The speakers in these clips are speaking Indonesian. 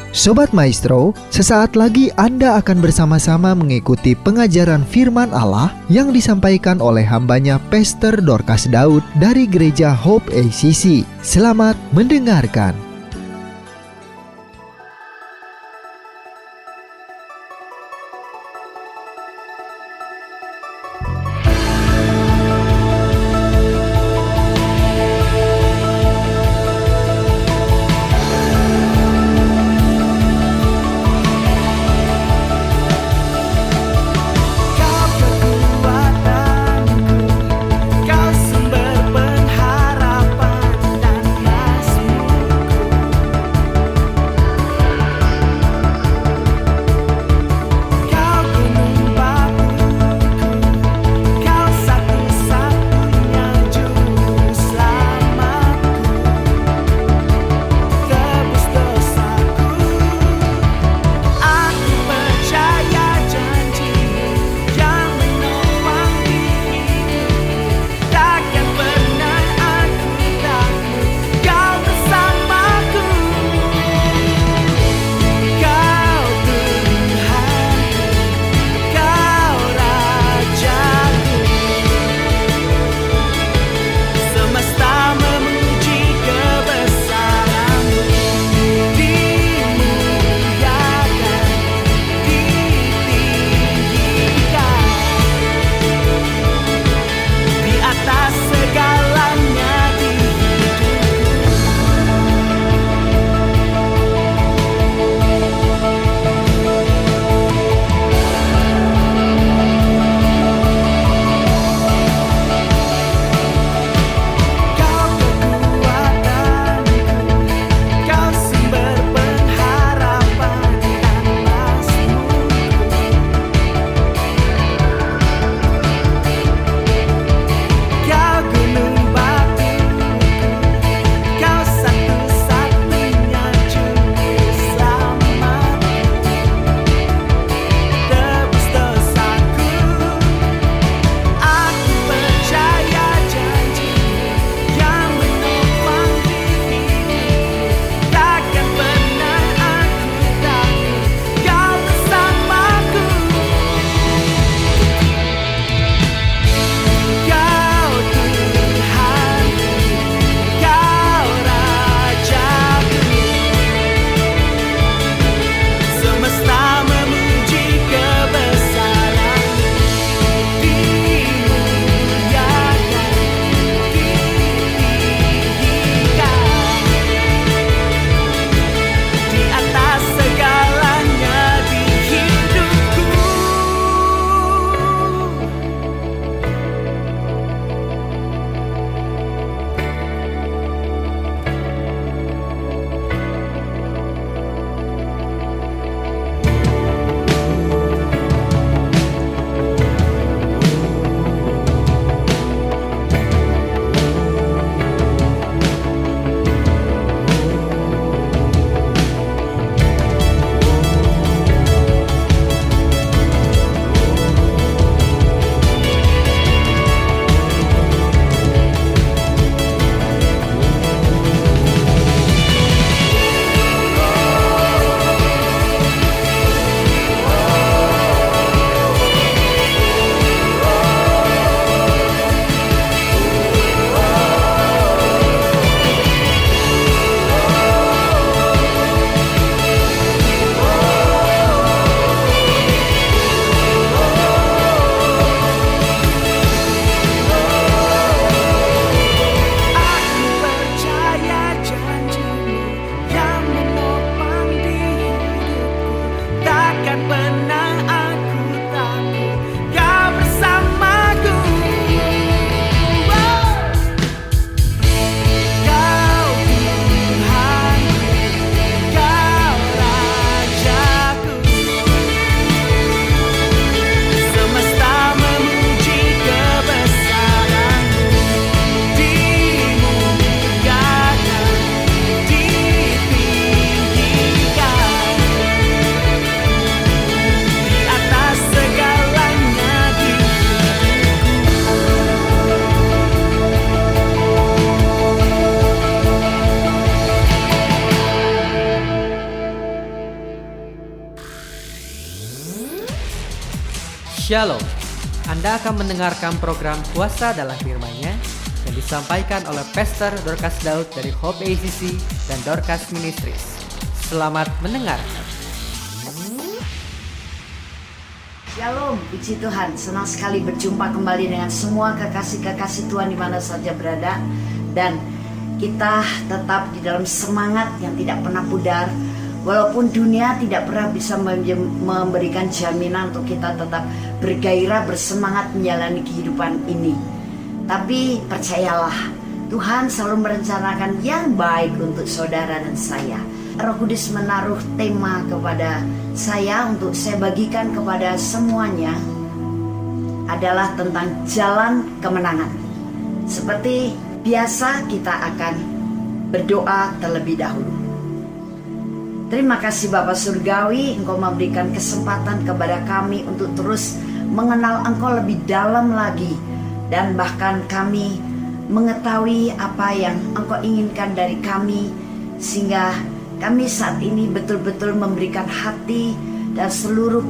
Sobat Maestro, sesaat lagi Anda akan bersama-sama mengikuti pengajaran firman Allah yang disampaikan oleh hambanya Pastor Dorcas Daud dari Gereja Hope ACC. Selamat mendengarkan. Shalom, Anda akan mendengarkan program Kuasa dalam Firman-Nya yang disampaikan oleh Pastor Dorcas Daud dari Hope ACC dan Dorcas Ministries. Selamat mendengarkan. Shalom, puji Tuhan, senang sekali berjumpa kembali dengan semua kekasih-kekasih Tuhan di mana saja berada. Dan kita tetap di dalam semangat yang tidak pernah pudar. Walaupun dunia tidak pernah bisa memberikan jaminan untuk kita tetap bergairah, bersemangat menjalani kehidupan ini. Tapi percayalah, Tuhan selalu merencanakan yang baik untuk saudara dan saya. Roh Kudus menaruh tema kepada saya untuk saya bagikan kepada semuanya adalah tentang jalan kemenangan. Seperti biasa kita akan berdoa terlebih dahulu. Terima kasih Bapa Surgawi, Engkau memberikan kesempatan kepada kami untuk terus mengenal Engkau lebih dalam lagi. Dan bahkan kami mengetahui apa yang Engkau inginkan dari kami, sehingga kami saat ini betul-betul memberikan hati dan seluruh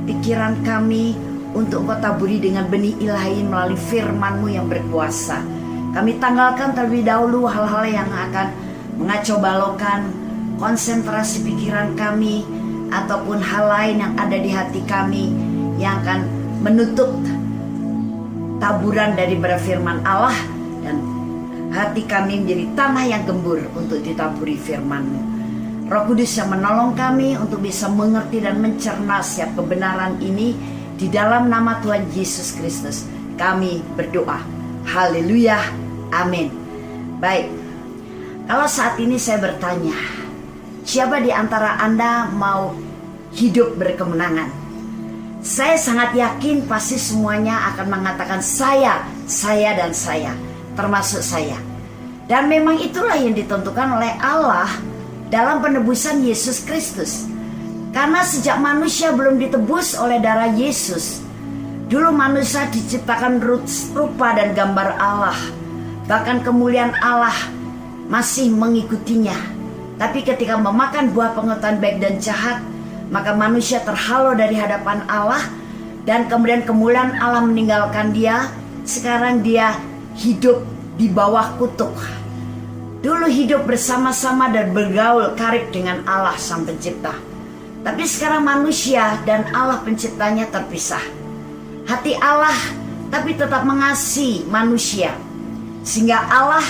pikiran kami untuk Engkau taburi dengan benih ilahi melalui firman-Mu yang berkuasa. Kami tanggalkan terlebih dahulu hal-hal yang akan mengacau balaukan konsentrasi pikiran kami ataupun hal lain yang ada di hati kami yang akan menutup taburan dari firman Allah, dan hati kami menjadi tanah yang gembur untuk ditaburi firman-Mu. Roh Kudus yang menolong kami untuk bisa mengerti dan mencerna setiap kebenaran ini, di dalam nama Tuhan Yesus Kristus kami berdoa. Haleluya, amin. Baik, kalau saat ini saya bertanya, siapa di antara Anda mau hidup berkemenangan? Saya sangat yakin pasti semuanya akan mengatakan saya, dan saya, termasuk saya. Dan memang itulah yang ditentukan oleh Allah dalam penebusan Yesus Kristus. Karena sejak manusia belum ditebus oleh darah Yesus, dulu manusia diciptakan rupa dan gambar Allah. Bahkan kemuliaan Allah masih mengikutinya. Tapi ketika memakan buah pengetahuan baik dan jahat, maka manusia terhalau dari hadapan Allah, dan kemudian kemuliaan Allah meninggalkan dia. Sekarang dia hidup di bawah kutuk. Dulu hidup bersama-sama dan bergaul karib dengan Allah Sang Pencipta. Tapi sekarang manusia dan Allah Penciptanya terpisah. Hati Allah tapi tetap mengasihi manusia, sehingga Allah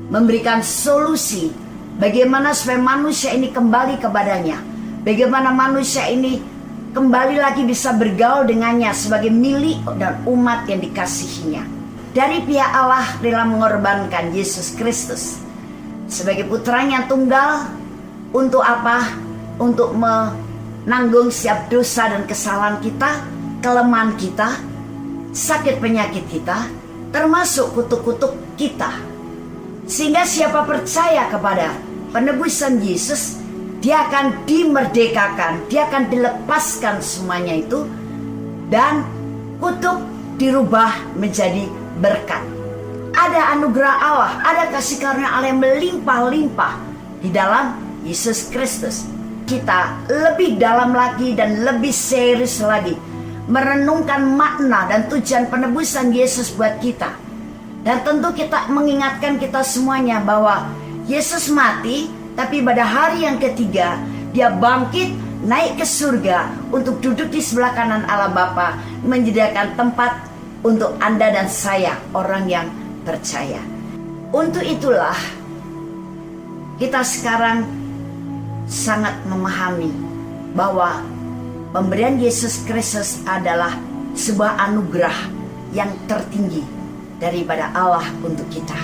memberikan solusi bagaimana supaya manusia ini kembali kepadanya. Bagaimana manusia ini kembali lagi bisa bergaul dengannya sebagai milik dan umat yang dikasihinya. Dari pihak Allah rela mengorbankan Yesus Kristus sebagai putranya tunggal. Untuk apa? Untuk menanggung setiap dosa dan kesalahan kita, kelemahan kita, sakit penyakit kita, termasuk kutuk-kutuk kita. Sehingga siapa percaya kepada penebusan Yesus, dia akan dimerdekakan, dia akan dilepaskan semuanya itu, dan kutuk dirubah menjadi berkat. Ada anugerah Allah, ada kasih karunia Allah yang melimpah-limpah di dalam Yesus Kristus. Kita lebih dalam lagi dan lebih serius lagi merenungkan makna dan tujuan penebusan Yesus buat kita. Dan tentu kita mengingatkan kita semuanya bahwa Yesus mati, tapi pada hari yang ketiga dia bangkit naik ke surga untuk duduk di sebelah kanan Allah Bapa, menyediakan tempat untuk Anda dan saya, orang yang percaya. Untuk itulah kita sekarang sangat memahami bahwa pemberian Yesus Kristus adalah sebuah anugerah yang tertinggi daripada Allah untuk kita.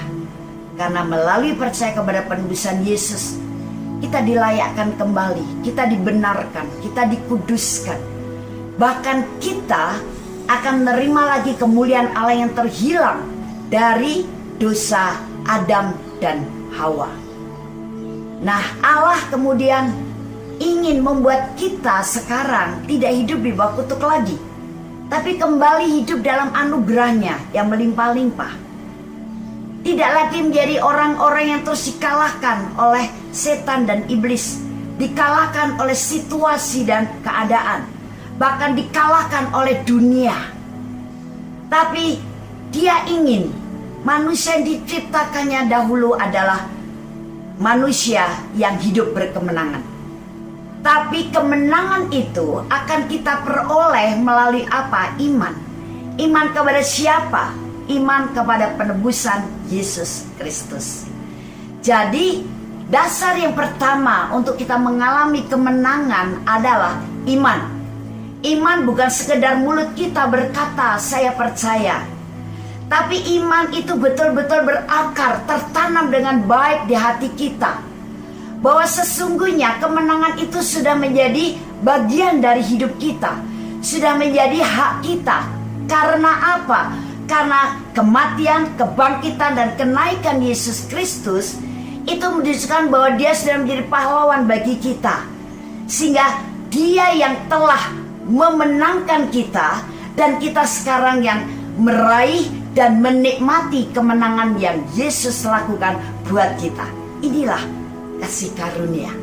Karena melalui percaya kepada penebusan Yesus, kita dilayakkan kembali, kita dibenarkan, kita dikuduskan. Bahkan kita akan menerima lagi kemuliaan Allah yang terhilang dari dosa Adam dan Hawa. Nah, Allah kemudian ingin membuat kita sekarang tidak hidup di bawah kutuk lagi, tapi kembali hidup dalam anugerahnya yang melimpah-limpah. Tidak lagi menjadi orang-orang yang terus dikalahkan oleh setan dan iblis, dikalahkan oleh situasi dan keadaan. bahkan dikalahkan oleh dunia. Tapi dia ingin manusia yang diciptakannya dahulu adalah manusia yang hidup berkemenangan. Tapi kemenangan itu akan kita peroleh melalui apa? Iman. Iman kepada siapa? Iman kepada penebusan Yesus Kristus. Jadi dasar yang pertama untuk kita mengalami kemenangan adalah iman. Iman bukan sekedar mulut kita berkata saya percaya, tapi iman itu betul-betul berakar, tertanam dengan baik di hati kita, bahwa sesungguhnya kemenangan itu sudah menjadi bagian dari hidup kita, sudah menjadi hak kita. Karena apa? Karena kematian, kebangkitan, dan kenaikan Yesus Kristus itu menunjukkan bahwa dia sudah menjadi pahlawan bagi kita, sehingga dia yang telah memenangkan kita, dan kita sekarang yang meraih dan menikmati kemenangan yang Yesus lakukan buat kita. Inilah kasih karunia.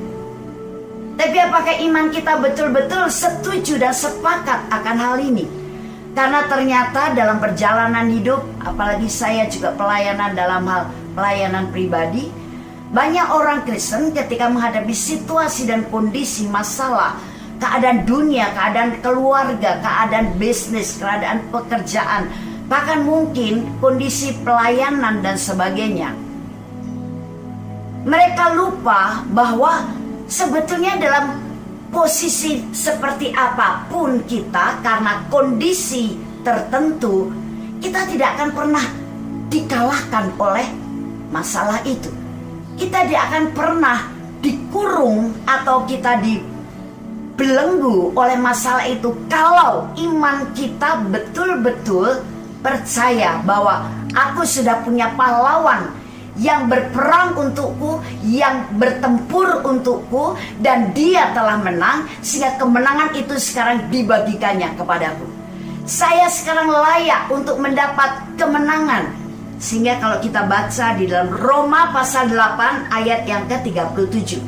Tapi apakah iman kita betul-betul setuju dan sepakat akan hal ini? Karena ternyata dalam perjalanan hidup, apalagi saya juga pelayanan dalam hal pelayanan pribadi, banyak orang Kristen ketika menghadapi situasi dan kondisi masalah, keadaan dunia, keadaan keluarga, keadaan bisnis, keadaan pekerjaan, bahkan mungkin kondisi pelayanan dan sebagainya, mereka lupa bahwa sebetulnya dalam posisi seperti apapun kita, karena kondisi tertentu, kita tidak akan pernah dikalahkan oleh masalah itu. Kita tidak akan pernah dikurung atau kita dibelenggu oleh masalah itu, kalau iman kita betul-betul percaya bahwa aku sudah punya pahlawan yang berperang untukku, yang bertempur untukku, dan dia telah menang, sehingga kemenangan itu sekarang dibagikannya kepadaku. Saya sekarang layak untuk mendapat kemenangan. Sehingga kalau kita baca di dalam Roma pasal 8 ayat yang ke-37,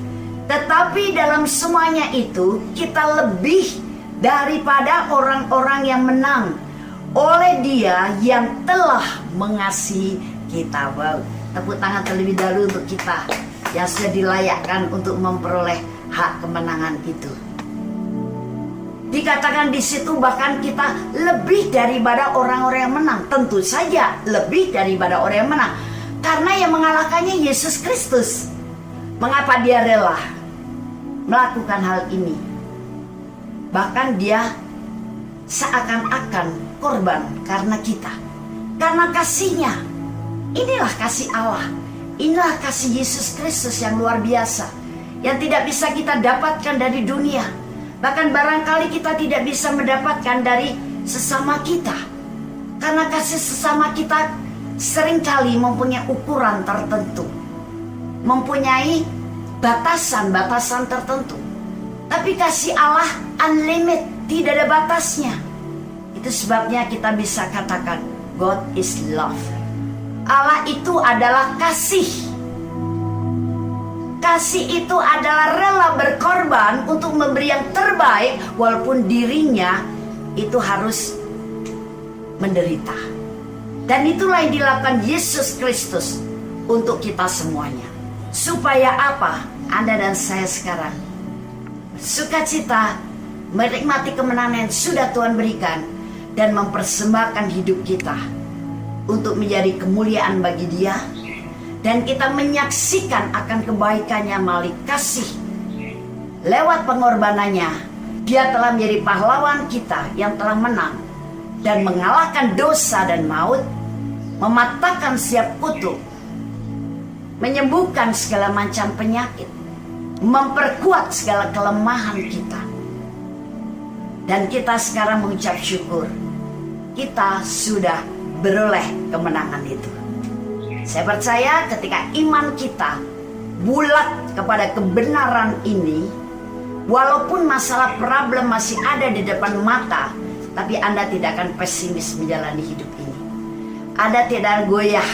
tetapi dalam semuanya itu kita lebih daripada orang-orang yang menang oleh dia yang telah mengasihi kita. Wow. Tepuk tangan terlebih dahulu untuk kita yang sudah dilayakkan untuk memperoleh hak kemenangan itu. Dikatakan di situ bahkan kita lebih daripada orang-orang yang menang. Tentu saja lebih daripada orang yang menang, karena yang mengalahkannya Yesus Kristus. Mengapa dia rela melakukan hal ini? Bahkan dia seakan-akan korban karena kita, karena kasihnya. Inilah kasih Allah, inilah kasih Yesus Kristus yang luar biasa, yang tidak bisa kita dapatkan dari dunia. Bahkan barangkali kita tidak bisa mendapatkan dari sesama kita, karena kasih sesama kita seringkali mempunyai ukuran tertentu, mempunyai batasan-batasan tertentu. Tapi kasih Allah unlimited, tidak ada batasnya. Itu sebabnya kita bisa katakan God is love. Allah itu adalah kasih. Kasih itu adalah rela berkorban untuk memberi yang terbaik, walaupun dirinya itu harus menderita. Dan itulah yang dilakukan Yesus Kristus untuk kita semuanya. Supaya apa? Anda dan saya sekarang sukacita menikmati kemenangan yang sudah Tuhan berikan, dan mempersembahkan hidup kita untuk menjadi kemuliaan bagi Dia, dan kita menyaksikan akan kebaikannya melalui kasih. Lewat pengorbanannya, Dia telah menjadi pahlawan kita yang telah menang dan mengalahkan dosa dan maut, mematahkan setiap kutuk, menyembuhkan segala macam penyakit, memperkuat segala kelemahan kita. Dan kita sekarang mengucap syukur, kita sudah beroleh kemenangan itu. Saya percaya ketika iman kita bulat kepada kebenaran ini, walaupun masalah problem masih ada di depan mata, tapi Anda tidak akan pesimis menjalani hidup ini. Anda tidak goyah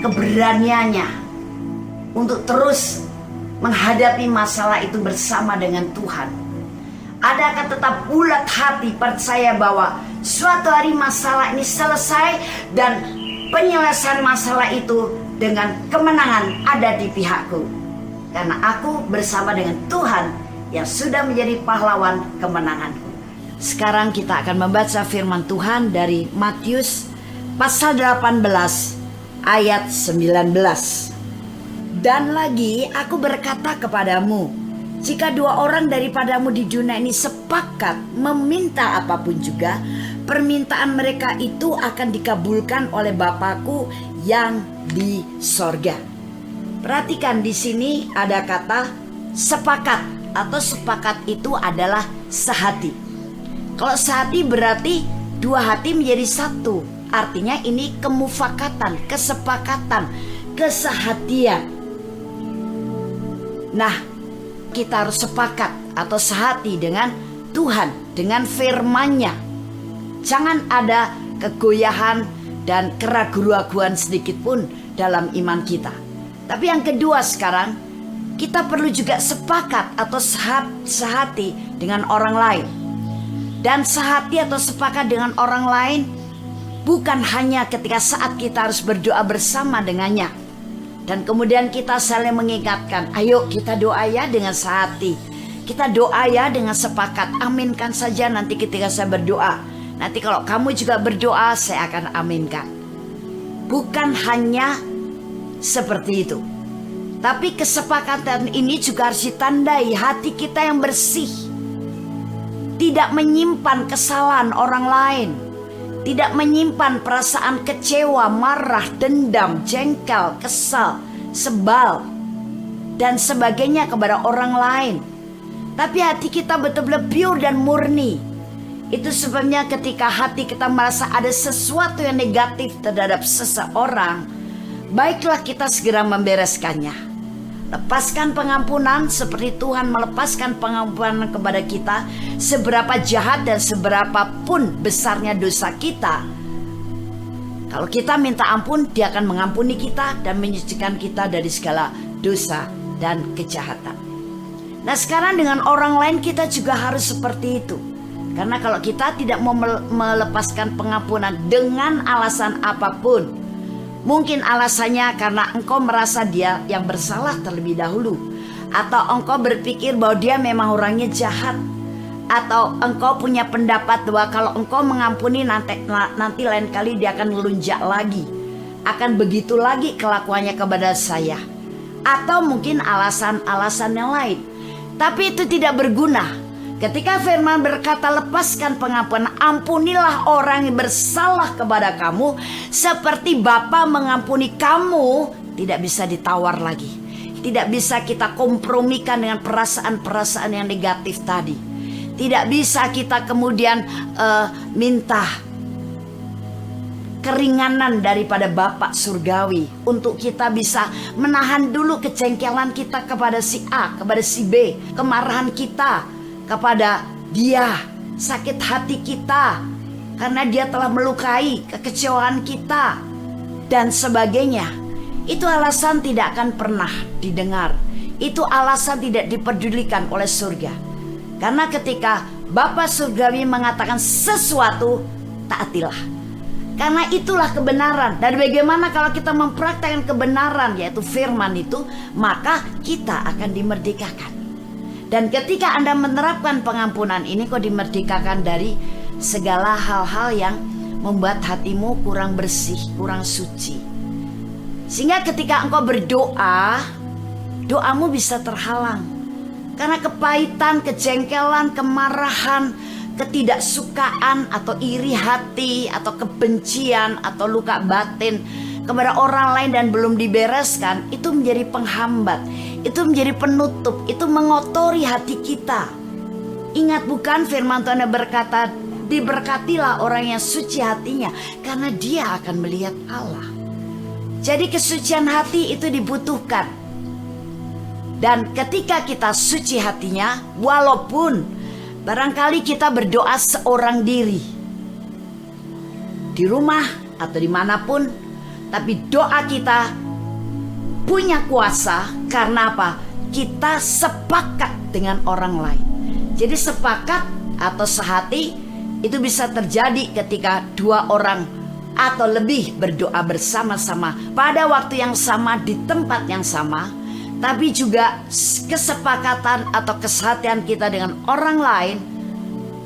keberaniannya untuk terus menghadapi masalah itu bersama dengan Tuhan. Adakah tetap bulat hati percaya bahwa suatu hari masalah ini selesai dan penyelesaian masalah itu dengan kemenangan ada di pihakku? Karena aku bersama dengan Tuhan yang sudah menjadi pahlawan kemenanganku. Sekarang kita akan membaca firman Tuhan dari Matius pasal 18 ayat 19. Dan lagi aku berkata kepadamu, jika 2 orang daripadamu di dunia ini sepakat meminta apapun juga, permintaan mereka itu akan dikabulkan oleh Bapakku yang di sorga. Perhatikan di sini ada kata sepakat, atau sepakat itu adalah sehati. Kalau sehati berarti 2 hati menjadi satu. Artinya ini kemufakatan, kesepakatan, kesehatian. Nah, kita harus sepakat atau sehati dengan Tuhan, dengan firman-Nya. Jangan ada kegoyahan dan keraguan-raguan sedikit pun dalam iman kita. Tapi yang kedua sekarang, kita perlu juga sepakat atau sehati dengan orang lain. Dan sehati atau sepakat dengan orang lain bukan hanya ketika saat kita harus berdoa bersama dengannya. Dan kemudian kita saling mengingatkan, ayo kita doa ya dengan sehati. Kita doa ya dengan sepakat, aminkan saja nanti ketika saya berdoa. Nanti kalau kamu juga berdoa, saya akan aminkan. Bukan hanya seperti itu. Tapi kesepakatan ini juga harus ditandai hati kita yang bersih. Tidak menyimpan kesalahan orang lain. Tidak menyimpan perasaan kecewa, marah, dendam, jengkel, kesal, sebal, dan sebagainya kepada orang lain. Tapi hati kita betul-betul pure dan murni. Itu sebabnya ketika hati kita merasa ada sesuatu yang negatif terhadap seseorang, baiklah kita segera membereskannya. Lepaskan pengampunan seperti Tuhan melepaskan pengampunan kepada kita. Seberapa jahat dan seberapa pun besarnya dosa kita, kalau kita minta ampun, Dia akan mengampuni kita dan menyucikan kita dari segala dosa dan kejahatan. Nah, sekarang dengan orang lain kita juga harus seperti itu. Karena kalau kita tidak mau melepaskan pengampunan dengan alasan apapun, mungkin alasannya karena engkau merasa dia yang bersalah terlebih dahulu, atau engkau berpikir bahwa dia memang orangnya jahat, atau engkau punya pendapat bahwa kalau engkau mengampuni nanti lain kali dia akan melunjak lagi, akan begitu lagi kelakuannya kepada saya, atau mungkin alasan-alasan yang lain. Tapi itu tidak berguna. Ketika firman berkata lepaskan pengampunan, ampunilah orang yang bersalah kepada kamu seperti Bapa mengampuni kamu, tidak bisa ditawar lagi. Tidak bisa kita kompromikan dengan perasaan-perasaan yang negatif tadi. Tidak bisa kita kemudian minta keringanan daripada Bapa surgawi untuk kita bisa menahan dulu kejengkelan kita kepada si A, kepada si B, kemarahan kita kepada dia, sakit hati kita karena dia telah melukai kekecewaan kita dan sebagainya. Itu alasan tidak akan pernah didengar. Itu alasan tidak dipedulikan oleh surga. Karena ketika Bapa surgawi mengatakan sesuatu, taatilah. Karena itulah kebenaran. Dan bagaimana kalau kita mempraktikkan kebenaran, yaitu firman itu, maka kita akan dimerdekakan. Dan ketika Anda menerapkan pengampunan ini, kau dimerdekakan dari segala hal-hal yang membuat hatimu kurang bersih, kurang suci. Sehingga ketika engkau berdoa, doamu bisa terhalang. Karena kepahitan, kejengkelan, kemarahan, ketidaksukaan atau iri hati atau kebencian atau luka batin kepada orang lain dan belum dibereskan, itu menjadi penghambat, itu menjadi penutup, itu mengotori hati kita. Ingat bukan firman Tuhan yang berkata, diberkatilah orang yang suci hatinya karena dia akan melihat Allah. Jadi kesucian hati itu dibutuhkan. Dan ketika kita suci hatinya, walaupun barangkali kita berdoa seorang diri, di rumah atau dimanapun, tapi doa kita punya kuasa. Karena apa? Kita sepakat dengan orang lain. Jadi sepakat atau sehati itu bisa terjadi ketika dua orang atau lebih berdoa bersama-sama pada waktu yang sama di tempat yang sama. Tapi juga kesepakatan atau kesehatian kita dengan orang lain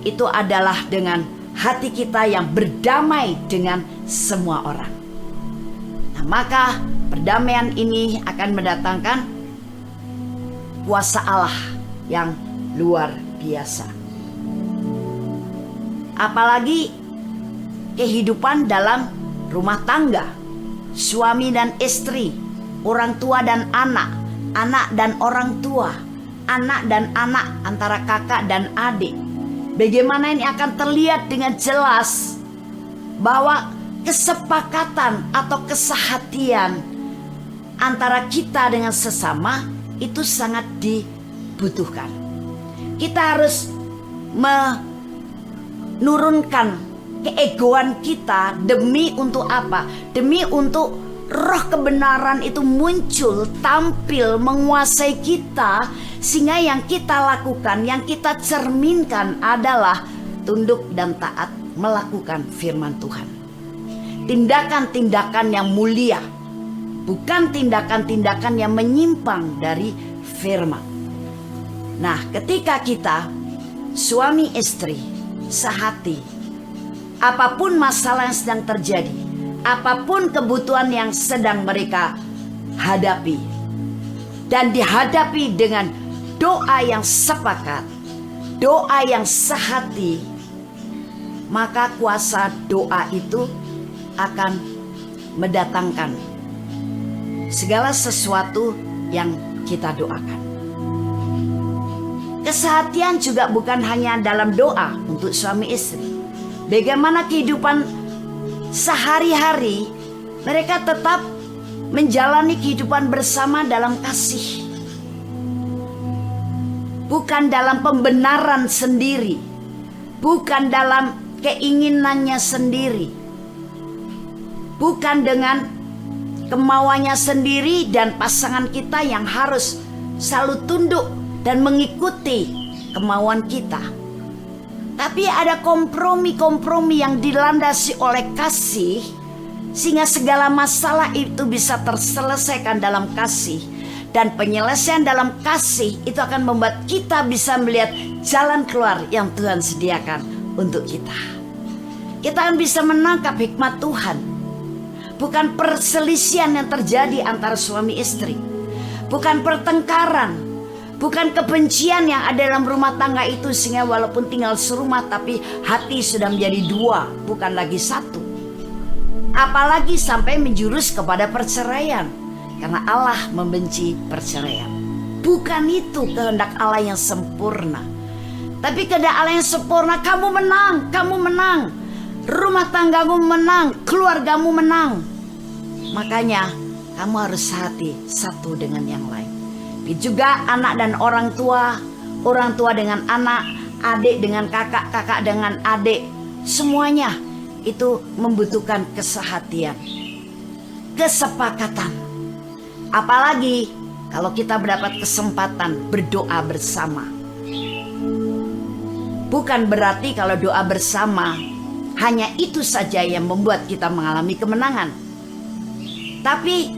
itu adalah dengan hati kita yang berdamai dengan semua orang. Nah, maka perdamaian ini akan mendatangkan kuasa Allah yang luar biasa. Apalagi kehidupan dalam rumah tangga, suami dan istri, orang tua dan anak, anak dan orang tua, anak dan anak, antara kakak dan adik. Bagaimana ini akan terlihat dengan jelas bahwa kesepakatan atau kesehatian antara kita dengan sesama itu sangat dibutuhkan. Kita harus menurunkan keegoan kita demi untuk apa? Demi untuk roh kebenaran itu muncul, tampil, menguasai kita, sehingga yang kita lakukan, yang kita cerminkan adalah tunduk dan taat melakukan firman Tuhan. Tindakan-tindakan yang mulia, bukan tindakan-tindakan yang menyimpang dari firman. Nah, ketika kita suami istri sehati, apapun masalah yang sedang terjadi, apapun kebutuhan yang sedang mereka hadapi, dan dihadapi dengan doa yang sepakat, doa yang sehati, maka kuasa doa itu akan mendatangkan segala sesuatu yang kita doakan. Kesehatian juga bukan hanya dalam doa untuk suami istri. Bagaimana kehidupan sehari-hari mereka tetap menjalani kehidupan bersama dalam kasih. Bukan dalam pembenaran sendiri, bukan dalam keinginannya sendiri, bukan dengan kemauannya sendiri dan pasangan kita yang harus selalu tunduk dan mengikuti kemauan kita. Tapi ada kompromi-kompromi yang dilandasi oleh kasih, sehingga segala masalah itu bisa terselesaikan dalam kasih. Dan penyelesaian dalam kasih itu akan membuat kita bisa melihat jalan keluar yang Tuhan sediakan untuk kita. Kita akan bisa menangkap hikmat Tuhan. Bukan perselisihan yang terjadi antara suami istri, bukan pertengkaran, bukan kebencian yang ada dalam rumah tangga itu, sehingga walaupun tinggal serumah tapi hati sudah menjadi dua, bukan lagi satu. Apalagi sampai menjurus kepada perceraian, karena Allah membenci perceraian. Bukan itu kehendak Allah yang sempurna. Tapi kehendak Allah yang sempurna, kamu menang, rumah tanggamu menang, keluargamu menang. Makanya kamu harus hati satu dengan yang lain. Juga anak dan orang tua dengan anak, adik dengan kakak, kakak dengan adik, semuanya itu membutuhkan kesehatian, kesepakatan. Apalagi kalau kita mendapat kesempatan berdoa bersama. Bukan berarti kalau doa bersama hanya itu saja yang membuat kita mengalami kemenangan. Tapi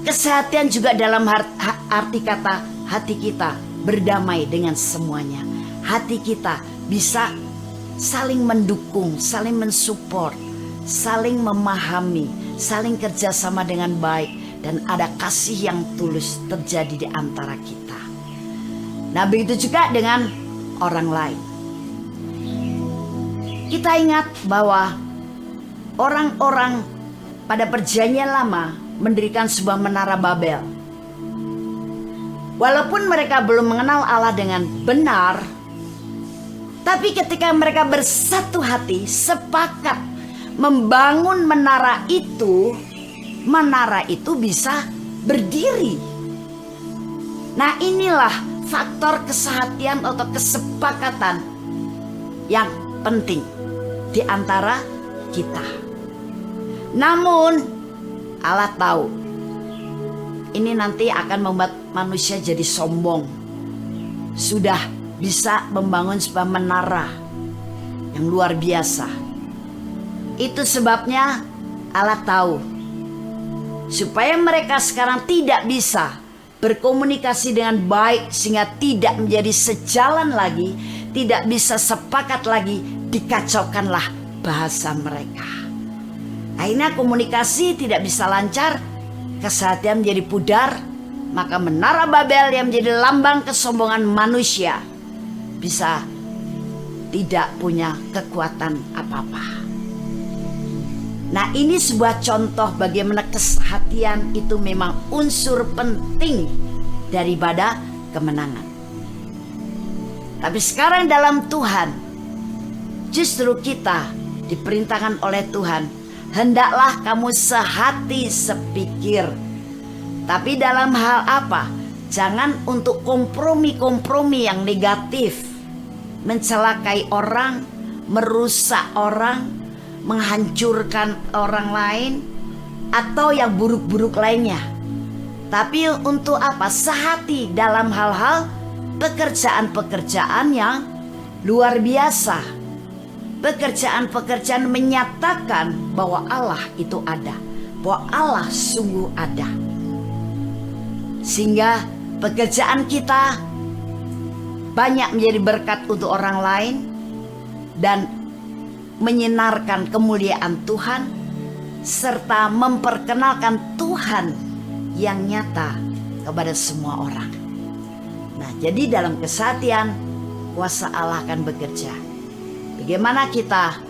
kesehatan juga dalam arti kata hati kita berdamai dengan semuanya. Hati kita bisa saling mendukung, saling mensupport, saling memahami, saling kerjasama dengan baik, dan ada kasih yang tulus terjadi di antara kita. Nah, begitu juga dengan orang lain. Kita ingat bahwa orang-orang pada perjanjian lama mendirikan sebuah menara Babel. Walaupun mereka belum mengenal Allah dengan benar, tapi ketika mereka bersatu hati, sepakat membangun menara itu bisa berdiri. Nah, inilah faktor kesehatian atau kesepakatan yang penting di antara kita. Namun Allah tahu ini nanti akan membuat manusia jadi sombong. Sudah bisa membangun sebuah menara yang luar biasa. Itu sebabnya Allah tahu supaya mereka sekarang tidak bisa berkomunikasi dengan baik, sehingga tidak menjadi sejalan lagi, tidak bisa sepakat lagi, dikacaukanlah bahasa mereka. Akhirnya komunikasi tidak bisa lancar, kesehatan menjadi pudar, maka menara Babel yang menjadi lambang kesombongan manusia bisa tidak punya kekuatan apa-apa. Nah, ini sebuah contoh bagaimana kesehatian itu memang unsur penting daripada kemenangan. Tapi sekarang dalam Tuhan, justru kita diperintahkan oleh Tuhan, hendaklah kamu sehati sepikir. Tapi dalam hal apa? Jangan untuk kompromi-kompromi yang negatif, mencelakai orang, merusak orang, menghancurkan orang lain, atau yang buruk-buruk lainnya. Tapi untuk apa? Sehati dalam hal-hal pekerjaan-pekerjaan yang luar biasa. Pekerjaan-pekerjaan menyatakan bahwa Allah itu ada, bahwa Allah sungguh ada. Sehingga pekerjaan kita banyak menjadi berkat untuk orang lain dan menyinarkan kemuliaan Tuhan, serta memperkenalkan Tuhan yang nyata kepada semua orang. Nah, jadi dalam kesehatan, kuasa Allah akan bekerja. Bagaimana kita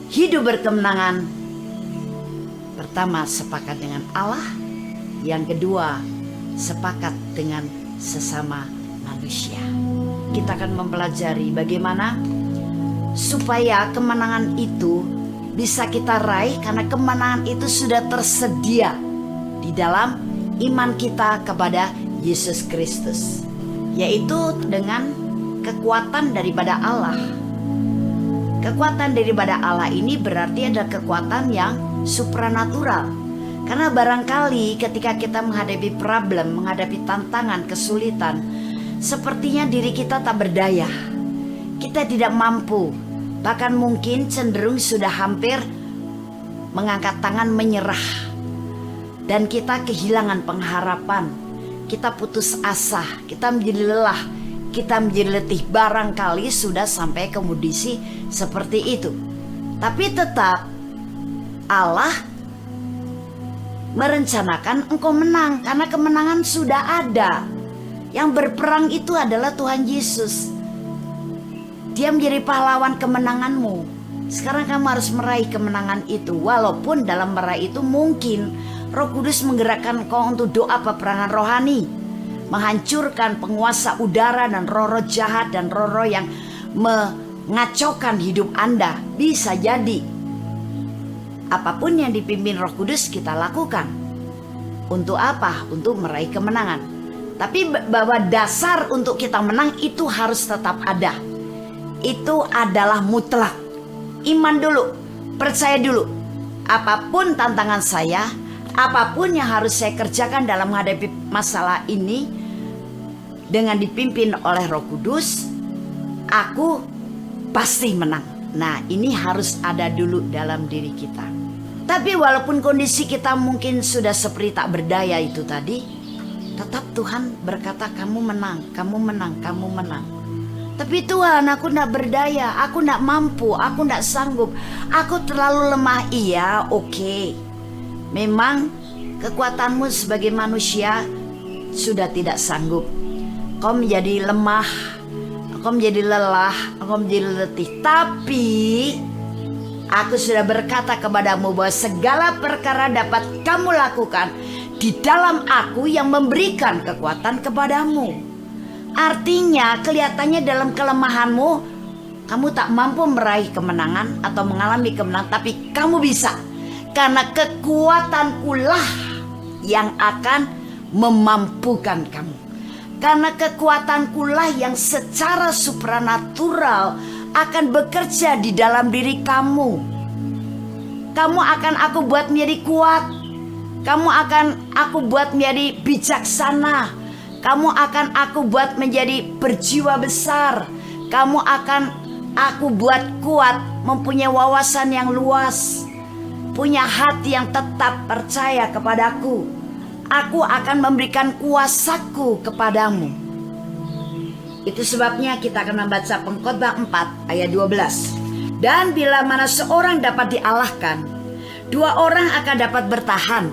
hidup berkemenangan? Pertama, sepakat dengan Allah. Yang kedua, sepakat dengan sesama manusia. Kita akan mempelajari bagaimana supaya kemenangan itu bisa kita raih, karena kemenangan itu sudah tersedia di dalam iman kita kepada Yesus Kristus, yaitu dengan kekuatan daripada Allah. Kekuatan daripada Allah ini berarti ada kekuatan yang supranatural. Karena barangkali ketika kita menghadapi problem, menghadapi tantangan, kesulitan, sepertinya diri kita tak berdaya. Kita tidak mampu, bahkan mungkin cenderung sudah hampir mengangkat tangan menyerah. Dan kita kehilangan pengharapan, kita putus asa, kita menjadi lelah, kita menjadi letih. Barangkali sudah sampai ke kondisi seperti itu. Tapi tetap Allah merencanakan engkau menang, karena kemenangan sudah ada. Yang berperang itu adalah Tuhan Yesus. Dia menjadi pahlawan kemenanganmu. Sekarang kamu harus meraih kemenangan itu. Walaupun dalam meraih itu mungkin Roh Kudus menggerakkan kau untuk doa peperangan rohani, menghancurkan penguasa udara dan roh-roh jahat dan roh-roh yang mengacaukan hidup Anda. Bisa jadi apapun yang dipimpin Roh Kudus kita lakukan. Untuk apa? Untuk meraih kemenangan. Tapi bahwa dasar untuk kita menang itu harus tetap ada. Itu adalah mutlak. Iman dulu, percaya dulu. Apapun tantangan saya, apapun yang harus saya kerjakan dalam menghadapi masalah ini, dengan dipimpin oleh Roh Kudus, aku pasti menang. Nah, ini harus ada dulu dalam diri kita. Tapi walaupun kondisi kita mungkin sudah seperti tak berdaya itu tadi, tetap Tuhan berkata kamu menang, kamu menang, kamu menang. Tapi Tuhan, aku tidak berdaya, aku tidak mampu, aku tidak sanggup, aku terlalu lemah. Iya, oke. Memang kekuatanmu sebagai manusia sudah tidak sanggup. Kau menjadi lemah, kau menjadi lelah, kau menjadi letih. Tapi aku sudah berkata kepadamu bahwa segala perkara dapat kamu lakukan di dalam aku yang memberikan kekuatan kepadamu. Artinya kelihatannya dalam kelemahanmu kamu tak mampu meraih kemenangan atau mengalami kemenangan, tapi kamu bisa, karena kekuatankulah yang akan memampukan kamu. Karena kekuatankulah yang secara supranatural akan bekerja di dalam diri kamu. Kamu akan aku buat menjadi kuat. Kamu akan aku buat menjadi bijaksana. Kamu akan aku buat menjadi berjiwa besar. Kamu akan aku buat kuat, mempunyai wawasan yang luas, punya hati yang tetap percaya kepadaku. Aku akan memberikan kuasaku kepadamu. Itu sebabnya kita akan membaca Pengkhotbah 4 ayat 12. Dan bila mana seorang dapat dialahkan, 2 orang akan dapat bertahan.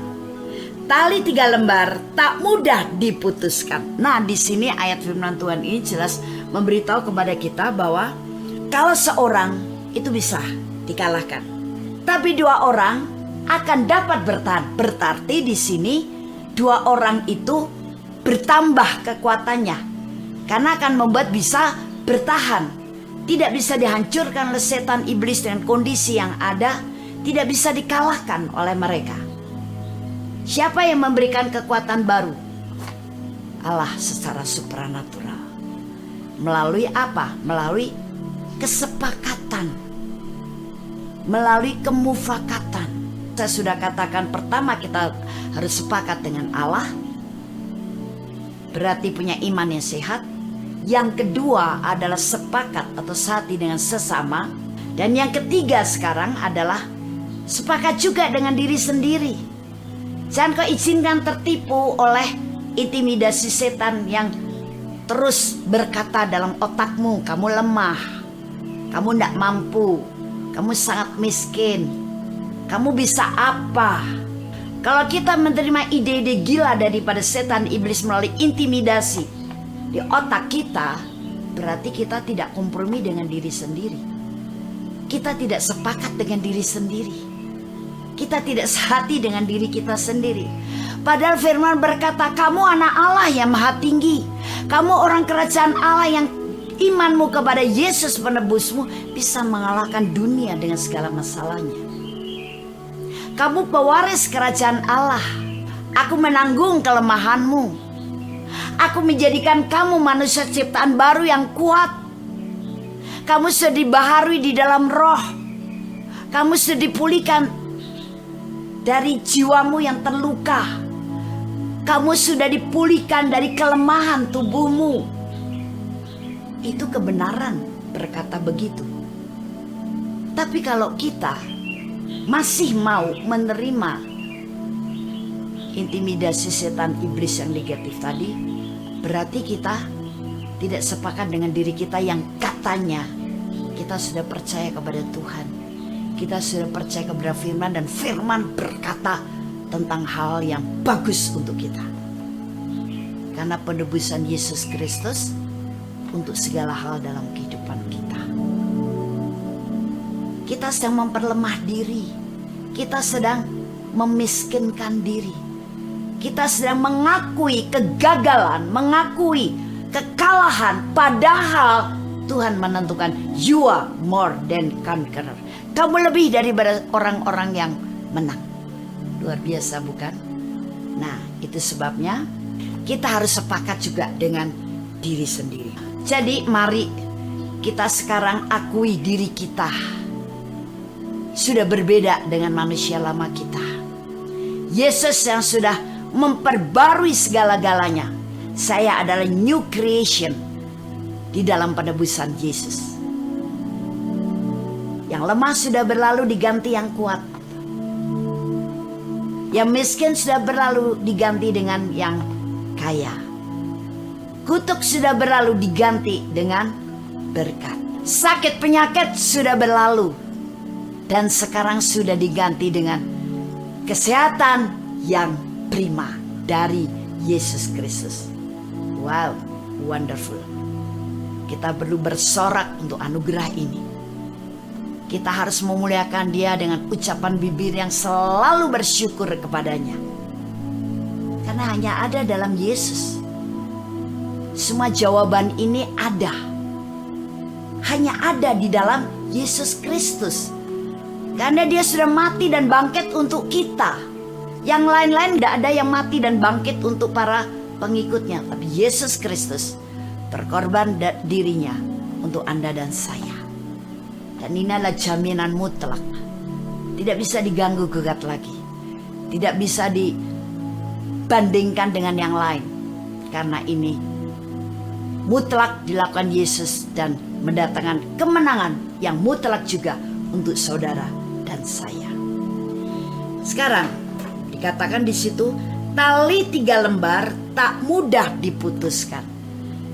Tali 3 lembar tak mudah diputuskan. Nah, di sini ayat firman Tuhan ini jelas memberitahu kepada kita bahwa kalau seorang itu bisa dikalahkan, tapi 2 orang akan dapat bertahan. Berarti di sini 2 orang itu bertambah kekuatannya, karena akan membuat bisa bertahan. Tidak bisa dihancurkan oleh setan iblis dengan kondisi yang ada. Tidak bisa dikalahkan oleh mereka. Siapa yang memberikan kekuatan baru? Allah secara supranatural. Melalui apa? Melalui kesepakatan, melalui kemufakatan. Saya sudah katakan, pertama kita harus sepakat dengan Allah, berarti punya iman yang sehat. Yang kedua adalah sepakat atau sehati dengan sesama. Dan yang ketiga sekarang adalah sepakat juga dengan diri sendiri. Jangan kau izinkan tertipu oleh intimidasi setan yang terus berkata dalam otakmu, kamu lemah, kamu tidak mampu, kamu sangat miskin, kamu bisa apa? Kalau kita menerima ide-ide gila daripada setan iblis melalui intimidasi di otak kita, berarti kita tidak kompromi dengan diri sendiri. Kita tidak sepakat dengan diri sendiri. Kita tidak sehati dengan diri kita sendiri. Padahal firman berkata, kamu anak Allah yang maha tinggi. Kamu orang kerajaan Allah yang imanmu kepada Yesus penebusmu bisa mengalahkan dunia dengan segala masalahnya. Kamu pewaris kerajaan Allah. Aku menanggung kelemahanmu. Aku menjadikan kamu manusia ciptaan baru yang kuat. Kamu sudah dibaharui di dalam roh. Kamu sudah dipulihkan dari jiwamu yang terluka. Kamu sudah dipulihkan dari kelemahan tubuhmu. Itu kebenaran berkata begitu. Tapi kalau kita masih mau menerima intimidasi setan iblis yang negatif tadi, berarti kita tidak sepakat dengan diri kita yang katanya kita sudah percaya kepada Tuhan. Kita sudah percaya kepada firman, dan firman berkata tentang hal yang bagus untuk kita. Karena penebusan Yesus Kristus untuk segala hal dalam kehidupan kita. Kita sedang memperlemah diri. Kita sedang memiskinkan diri. Kita sedang mengakui kegagalan, mengakui kekalahan, padahal Tuhan menentukan you are more than conqueror. Kamu lebih daripada orang-orang yang menang. Luar biasa bukan? Nah, itu sebabnya kita harus sepakat juga dengan diri sendiri. Jadi mari kita sekarang akui diri kita sudah berbeda dengan manusia lama kita. Yesus yang sudah memperbarui segala-galanya. Saya adalah new creation di dalam penebusan Yesus. Yang lemah sudah berlalu diganti yang kuat. Yang miskin sudah berlalu diganti dengan yang kaya. Kutuk sudah berlalu diganti dengan berkat. Sakit penyakit sudah berlalu dan sekarang sudah diganti dengan kesehatan yang prima dari Yesus Kristus. Wow, wonderful. Kita perlu bersorak untuk anugerah ini. Kita harus memuliakan Dia dengan ucapan bibir yang selalu bersyukur kepadanya. Karena hanya ada dalam Yesus. Semua jawaban ini ada. Hanya ada di dalam Yesus Kristus. Karena Dia sudah mati dan bangkit untuk kita. Yang lain-lain tidak ada yang mati dan bangkit untuk para pengikutnya. Tapi Yesus Kristus berkorban dirinya untuk Anda dan saya. Dan ini adalah jaminan mutlak. Tidak bisa diganggu gugat lagi. Tidak bisa dibandingkan dengan yang lain. karena ini mutlak dilakukan Yesus dan mendatangkan kemenangan yang mutlak juga untuk saudara dan saya. Sekarang dikatakan di situ, tali 3 lembar tak mudah diputuskan.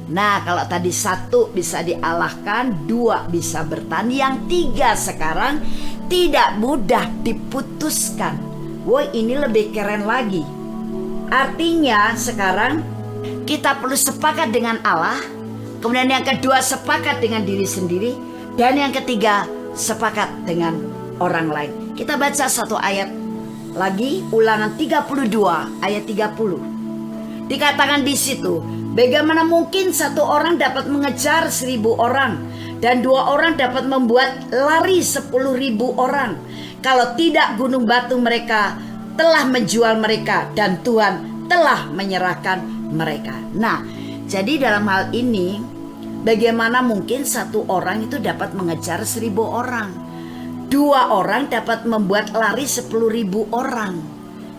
Nah, kalau tadi 1 bisa dialahkan, 2 bisa bertahan, yang 3 sekarang tidak mudah diputuskan. Woi, ini lebih keren lagi. Artinya sekarang kita perlu sepakat dengan Allah, kemudian yang kedua sepakat dengan diri sendiri, dan yang ketiga sepakat dengan orang lain. Kita baca satu ayat lagi, Ulangan 32 ayat 30. Dikatakan di situ, bagaimana mungkin 1 orang dapat mengejar 1000 orang dan 2 orang dapat membuat lari 10.000 orang, kalau tidak gunung batu mereka telah menjual mereka dan Tuhan telah menyerahkan mereka. Nah, jadi dalam hal ini, bagaimana mungkin 1 orang itu dapat mengejar 1000 orang, 2 orang dapat membuat lari 10.000 orang,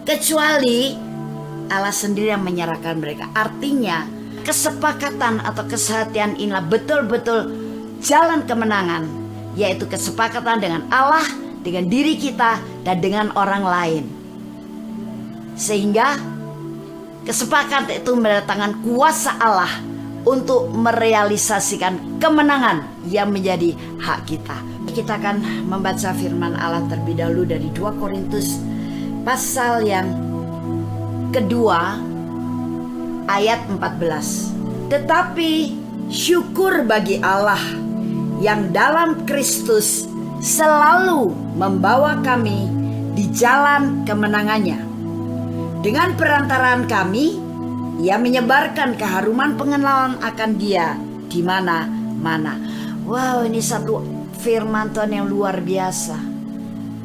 kecuali Allah sendiri yang menyerahkan mereka. Artinya kesepakatan atau kesehatian inilah betul-betul jalan kemenangan, yaitu kesepakatan dengan Allah, dengan diri kita, dan dengan orang lain. Sehingga kesepakatan itu mendatangkan kuasa Allah untuk merealisasikan kemenangan yang menjadi hak kita. Kita akan membaca firman Allah terlebih dahulu dari 2 Korintus pasal yang kedua ayat 14. Tetapi syukur bagi Allah yang dalam Kristus selalu membawa kami di jalan kemenangannya. Dengan perantaraan kami, Ia menyebarkan keharuman pengenalan akan Dia di mana-mana. Wow, ini satu firman Tuhan yang luar biasa.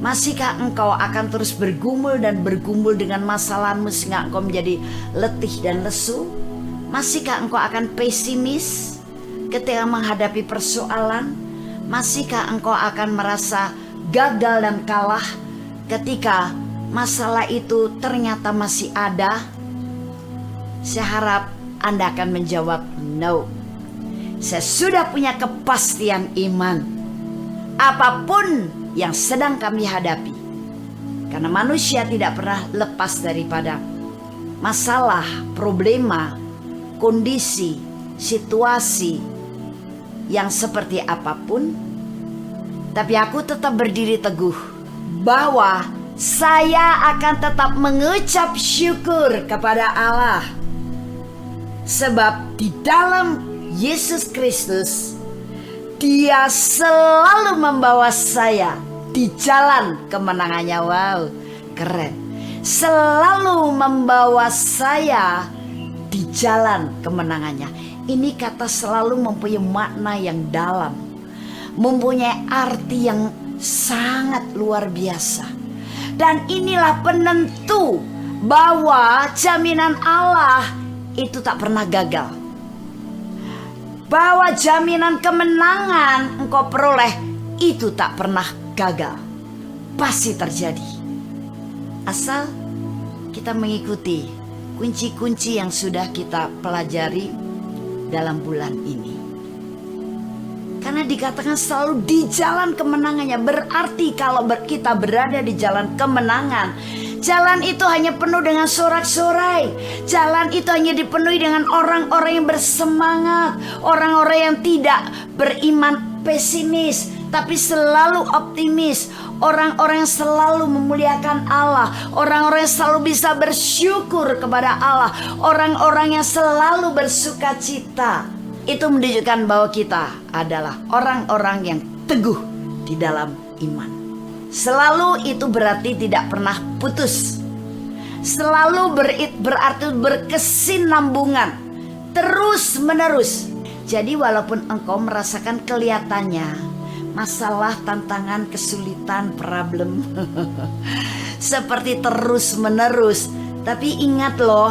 Masihkah engkau akan terus bergumul dan bergumul dengan masalahmu sehingga engkau menjadi letih dan lesu? Masihkah engkau akan pesimis ketika menghadapi persoalan? Masihkah engkau akan merasa gagal dan kalah ketika masalah itu ternyata masih ada? Saya harap Anda akan menjawab no. Saya sudah punya kepastian iman. Apapun yang sedang kami hadapi, karena manusia tidak pernah lepas daripada masalah, problema, kondisi, situasi yang seperti apapun. Tapi aku tetap berdiri teguh bahwa saya akan tetap mengucap syukur kepada Allah, sebab di dalam Yesus Kristus Dia selalu membawa saya di jalan kemenangannya. Wow, keren. Selalu membawa saya di jalan kemenangannya. Ini kata selalu mempunyai makna yang dalam, mempunyai arti yang sangat luar biasa. Dan inilah penentu bahwa jaminan Allah itu tak pernah gagal. Bahwa jaminan kemenangan engkau peroleh itu tak pernah gagal. Pasti terjadi. Asal kita mengikuti kunci-kunci yang sudah kita pelajari dalam bulan ini. Karena dikatakan selalu di jalan kemenangannya. Berarti kalau kita berada di jalan kemenangan, jalan itu hanya penuh dengan sorak-sorai. Jalan itu hanya dipenuhi dengan orang-orang yang bersemangat, orang-orang yang tidak beriman pesimis, tapi selalu optimis. Orang-orang yang selalu memuliakan Allah, orang-orang yang selalu bisa bersyukur kepada Allah, orang-orang yang selalu bersuka cita. Itu menunjukkan bahwa kita adalah orang-orang yang teguh di dalam iman. Selalu itu berarti tidak pernah putus. Selalu berarti berkesinambungan, terus menerus. Jadi walaupun engkau merasakan kelihatannya masalah, tantangan, kesulitan, problem seperti terus menerus, tapi ingat loh,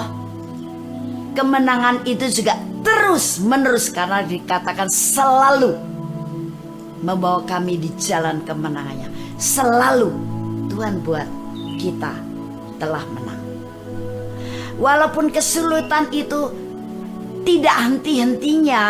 kemenangan itu juga terus menerus, karena dikatakan selalu membawa kami di jalan kemenangannya. Selalu Tuhan buat kita telah menang. Walaupun kesulitan itu tidak henti-hentinya.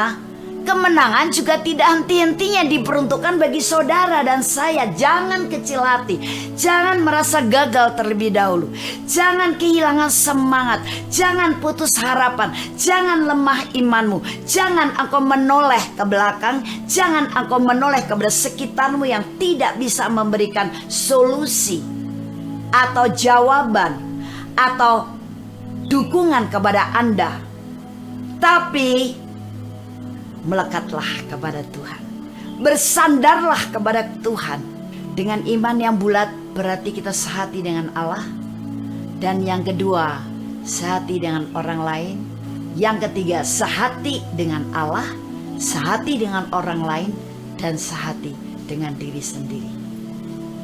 Kemenangan juga tidak henti-hentinya diperuntukkan bagi saudara dan saya. Jangan kecil hati, jangan merasa gagal terlebih dahulu, jangan kehilangan semangat, jangan putus harapan, jangan lemah imanmu, jangan engkau menoleh ke belakang, jangan engkau menoleh kepada sekitarmu yang tidak bisa memberikan solusi atau jawaban atau dukungan kepada Anda. Tapi melekatlah kepada Tuhan, bersandarlah kepada Tuhan. Dengan iman yang bulat berarti kita sehati dengan Allah. Dan yang kedua, sehati dengan orang lain. Yang ketiga, sehati dengan Allah, sehati dengan orang lain, dan sehati dengan diri sendiri.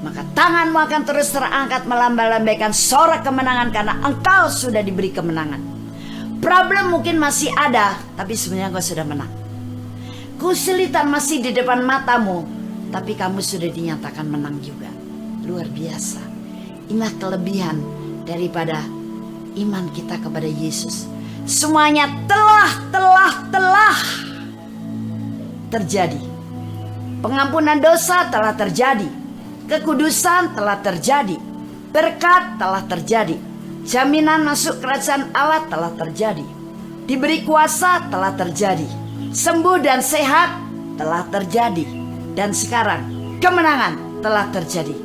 Maka tanganmu akan terus terangkat melambai-lambaikan sorak kemenangan, karena engkau sudah diberi kemenangan. Problem mungkin masih ada, tapi sebenarnya engkau sudah menang. Kesulitan masih di depan matamu, tapi kamu sudah dinyatakan menang juga. Luar biasa. Inilah kelebihan daripada iman kita kepada Yesus. Semuanya telah terjadi. Pengampunan dosa telah terjadi. Kekudusan telah terjadi. Berkat telah terjadi. Jaminan masuk kerajaan Allah telah terjadi. Diberi kuasa telah terjadi. Sembuh dan sehat telah terjadi. Dan sekarang kemenangan telah terjadi.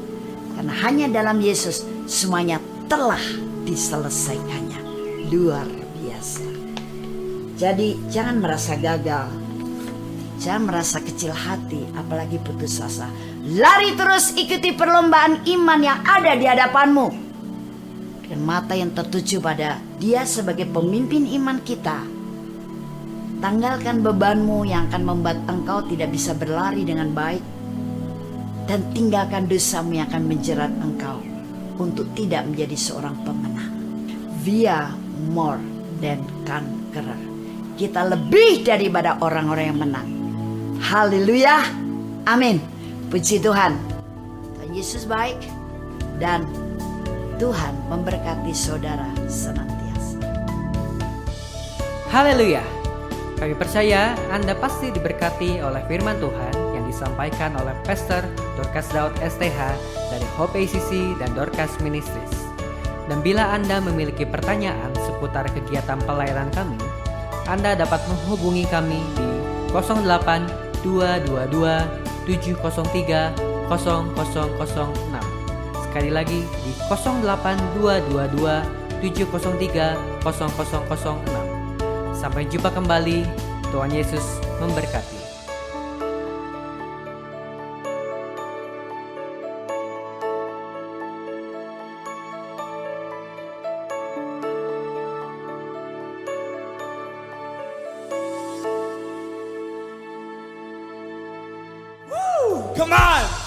Karena hanya dalam Yesus semuanya telah diselesaikannya. Luar biasa. Jadi jangan merasa gagal, jangan merasa kecil hati, apalagi putus asa. Lari terus, ikuti perlombaan iman yang ada di hadapanmu, dan mata yang tertuju pada Dia sebagai pemimpin iman kita. Tanggalkan bebanmu yang akan membuat engkau tidak bisa berlari dengan baik, dan tinggalkan dosamu yang akan menjerat engkau untuk tidak menjadi seorang pemenang. We are more than conqueror. Kita lebih daripada orang-orang yang menang. Haleluya, amin. Puji Tuhan. Tuhan Yesus baik, dan Tuhan memberkati saudara senantiasa. Haleluya. Kami percaya Anda pasti diberkati oleh firman Tuhan yang disampaikan oleh Pastor Dorcas Daud STH dari Hope ACC dan Dorcas Ministries. Dan bila Anda memiliki pertanyaan seputar kegiatan pelayanan kami, Anda dapat menghubungi kami di 08 222 703 0006. Sekali lagi di 08 222 703 0006. Sampai jumpa kembali. Tuhan Yesus memberkati. Come on!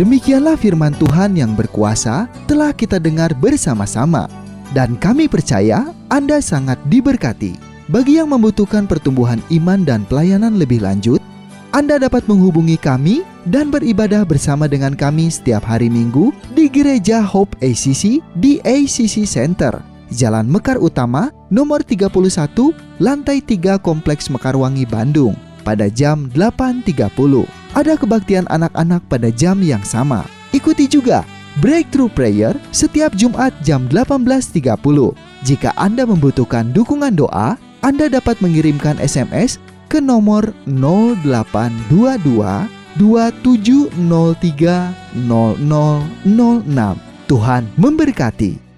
Demikianlah firman Tuhan yang berkuasa telah kita dengar bersama-sama. Dan kami percaya Anda sangat diberkati. Bagi yang membutuhkan pertumbuhan iman dan pelayanan lebih lanjut, Anda dapat menghubungi kami dan beribadah bersama dengan kami setiap hari Minggu di Gereja Hope ACC di ACC Center, Jalan Mekar Utama, nomor 31, lantai 3 Kompleks Mekarwangi, Bandung, pada jam 8.30. Ada kebaktian anak-anak pada jam yang sama. Ikuti juga Breakthrough Prayer setiap Jumat jam 18.30. Jika Anda membutuhkan dukungan doa, Anda dapat mengirimkan SMS ke nomor 0822 2703 0006. Tuhan memberkati.